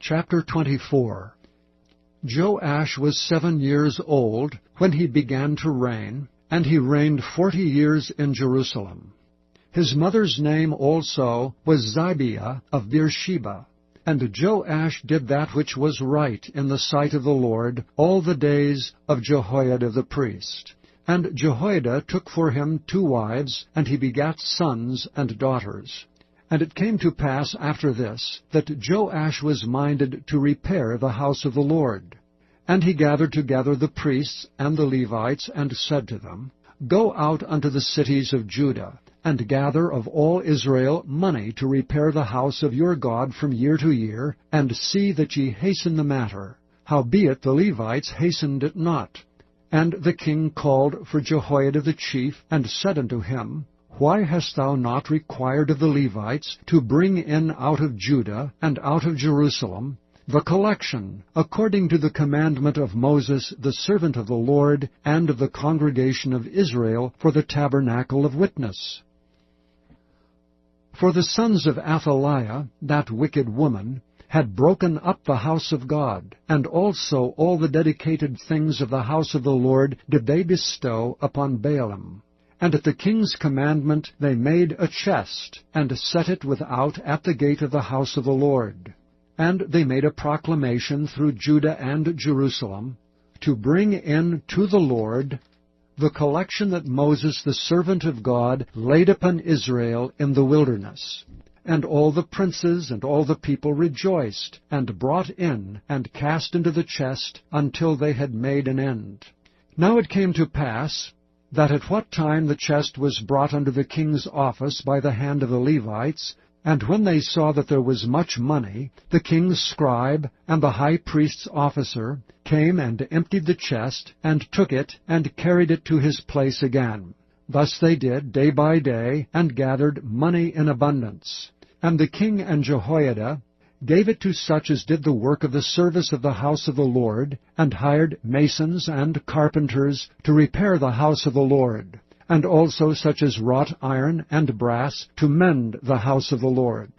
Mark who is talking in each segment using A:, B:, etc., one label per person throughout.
A: Chapter 24. Joash was 7 years old when he began to reign, and he reigned 40 years in Jerusalem. His mother's name also was Zibiah of Beersheba. And Joash did that which was right in the sight of the Lord all the days of Jehoiada the priest. And Jehoiada took for him 2 wives, and he begat sons and daughters. And it came to pass after this, that Joash was minded to repair the house of the Lord. And he gathered together the priests and the Levites, and said to them, Go out unto the cities of Judah, and gather of all Israel money to repair the house of your God from year to year, and see that ye hasten the matter. Howbeit the Levites hastened it not. And the king called for Jehoiada the chief, and said unto him, Why hast thou not required of the Levites to bring in out of Judah and out of Jerusalem the collection, according to the commandment of Moses the servant of the Lord, and of the congregation of Israel, for the tabernacle of witness? For the sons of Athaliah, that wicked woman, had broken up the house of God, and also all the dedicated things of the house of the Lord did they bestow upon Baalim. And at the king's commandment they made a chest, and set it without at the gate of the house of the Lord. And they made a proclamation through Judah and Jerusalem, to bring in to the Lord the collection that Moses the servant of God laid upon Israel in the wilderness. And all the princes and all the people rejoiced, and brought in, and cast into the chest, until they had made an end. Now it came to pass, that at what time the chest was brought unto the king's office by the hand of the Levites, and when they saw that there was much money, the king's scribe and the high priest's officer came and emptied the chest, and took it, and carried it to his place again. Thus they did day by day, and gathered money in abundance. And the king and Jehoiada gave it to such as did the work of the service of the house of the Lord, and hired masons and carpenters to repair the house of the Lord, and also such as wrought iron and brass to mend the house of the Lord.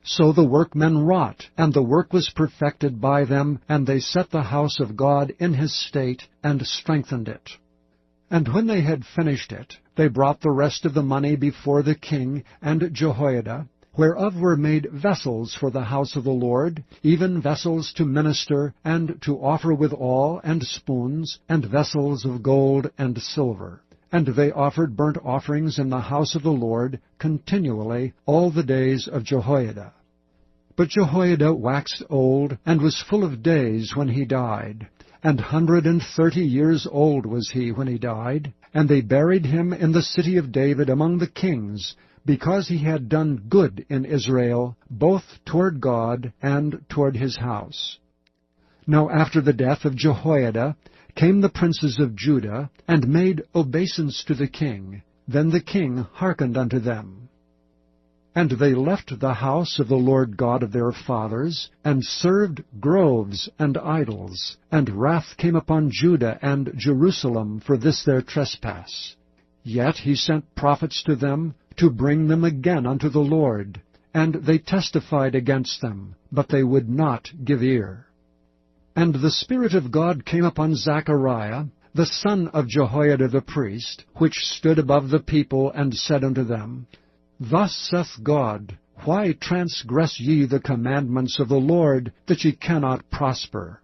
A: So the workmen wrought, and the work was perfected by them, and they set the house of God in his state, and strengthened it. And when they had finished it, they brought the rest of the money before the king and Jehoiada, whereof were made vessels for the house of the Lord, even vessels to minister, and to offer withal, and spoons, and vessels of gold and silver. And they offered burnt offerings in the house of the Lord continually all the days of Jehoiada. But Jehoiada waxed old, and was full of days when he died. 130 years old was he when he died, and they buried him in the city of David among the kings, because he had done good in Israel, both toward God and toward his house. Now after the death of Jehoiada came the princes of Judah, and made obeisance to the king. Then the king hearkened unto them. And they left the house of the Lord God of their fathers, and served groves and idols, and wrath came upon Judah and Jerusalem for this their trespass. Yet he sent prophets to them, to bring them again unto the Lord, and they testified against them, but they would not give ear. And the Spirit of God came upon Zechariah, the son of Jehoiada the priest, which stood above the people, and said unto them, Thus saith God, Why transgress ye the commandments of the Lord, that ye cannot prosper?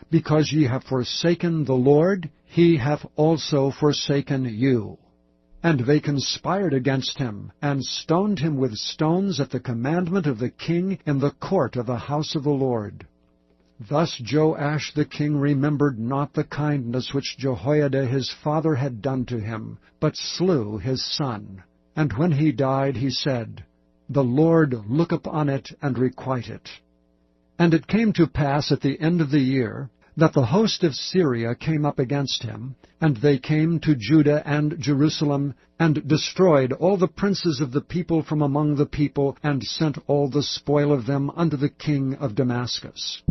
A: Because ye have forsaken the Lord, he hath also forsaken you. And they conspired against him, and stoned him with stones at the commandment of the king in the court of the house of the Lord. Thus Joash the king remembered not the kindness which Jehoiada his father had done to him, but slew his son. And when he died, he said, The Lord look upon it, and requite it. And it came to pass at the end of the year, that the host of Syria came up against him, and they came to Judah and Jerusalem, and destroyed all the princes of the people from among the people, and sent all the spoil of them unto the king of Damascus.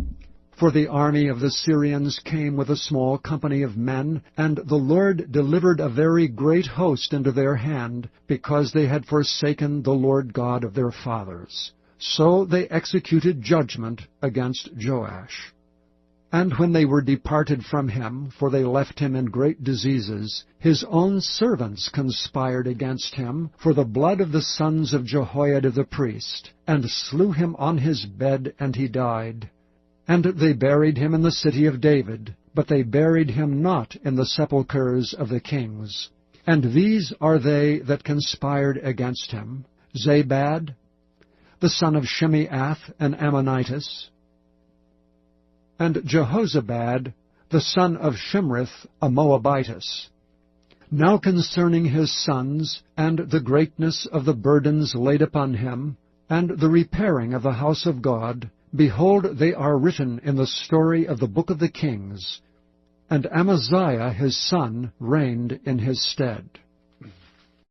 A: For the army of the Syrians came with a small company of men, and the Lord delivered a very great host into their hand, because they had forsaken the Lord God of their fathers. So they executed judgment against Joash. And when they were departed from him, for they left him in great diseases, his own servants conspired against him for the blood of the sons of Jehoiada the priest, and slew him on his bed, and he died. And they buried him in the city of David, but they buried him not in the sepulchres of the kings. And these are they that conspired against him: Zabad, the son of Shimeath, an Ammonitess, and Jehozabad, the son of Shimrith, a Moabitess. Now concerning his sons, and the greatness of the burdens laid upon him, and the repairing of the house of God, behold, they are written in the story of the book of the kings. And Amaziah his son reigned in his stead.